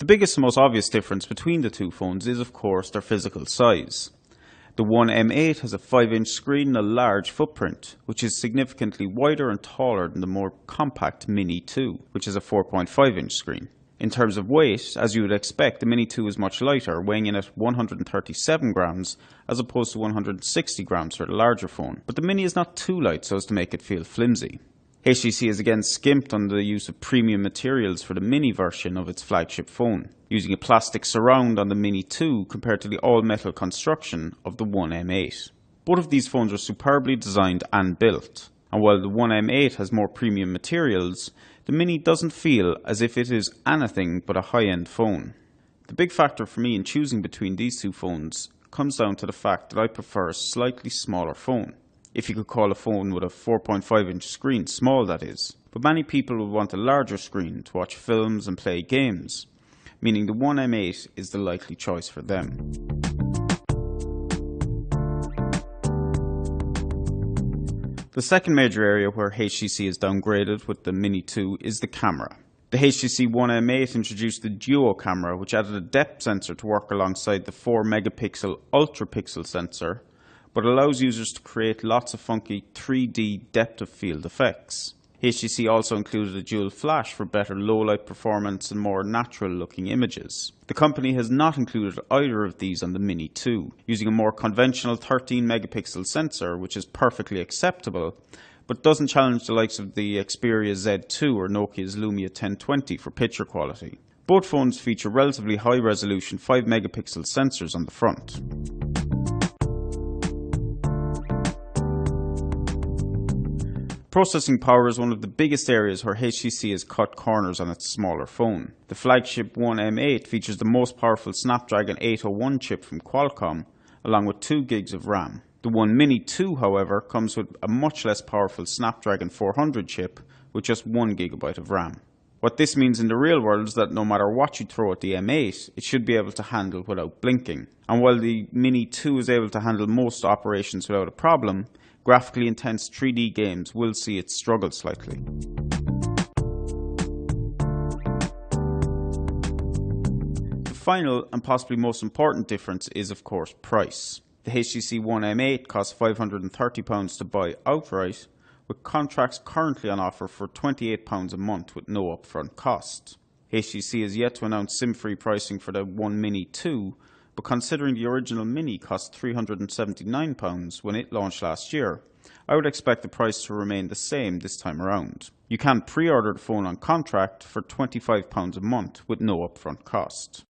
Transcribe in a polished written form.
The biggest and most obvious difference between the two phones is of course their physical size. The One M8 has a 5-inch screen and a large footprint, which is significantly wider and taller than the more compact Mini 2, which is a 4.5-inch screen. In terms of weight, as you would expect, the Mini 2 is much lighter, weighing in at 137 grams as opposed to 160 grams for the larger phone. But the Mini is not too light so as to make it feel flimsy. HTC has again skimped on the use of premium materials for the Mini version of its flagship phone, using a plastic surround on the Mini 2 compared to the all-metal construction of the One M8. Both of these phones are superbly designed and built, and while the One M8 has more premium materials, the Mini doesn't feel as if it is anything but a high-end phone. The big factor for me in choosing between these two phones comes down to the fact that I prefer a slightly smaller phone. If you could call a phone with a 4.5-inch screen small, that is. But many people would want a larger screen to watch films and play games, meaning the One M8 is the likely choice for them. The second major area where HTC is downgraded with the Mini 2 is the camera. The HTC One M8 introduced the Duo camera, which added a depth sensor to work alongside the 4-megapixel ultra-pixel sensor, but allows users to create lots of funky 3D depth of field effects. HTC also included a dual flash for better low-light performance and more natural-looking images. The company has not included either of these on the Mini 2, using a more conventional 13-megapixel sensor, which is perfectly acceptable, but doesn't challenge the likes of the Xperia Z2 or Nokia's Lumia 1020 for picture quality. Both phones feature relatively high-resolution 5-megapixel sensors on the front. Processing power is one of the biggest areas where HTC has cut corners on its smaller phone. The flagship One M8 features the most powerful Snapdragon 801 chip from Qualcomm, along with 2 gigs of RAM. The One Mini 2, however, comes with a much less powerful Snapdragon 400 chip with just 1 gigabyte of RAM. What this means in the real world is that no matter what you throw at the M8, it should be able to handle without blinking. And while the Mini 2 is able to handle most operations without a problem, graphically intense 3D games will see it struggle slightly. The final and possibly most important difference is of course price. The HTC One M8 costs £530 to buy outright, with contracts currently on offer for £28 a month with no upfront cost. HTC has yet to announce SIM-free pricing for the One Mini 2, but considering the original Mini cost £379 when it launched last year, I would expect the price to remain the same this time around. You can pre-order the phone on contract for £25 a month with no upfront cost.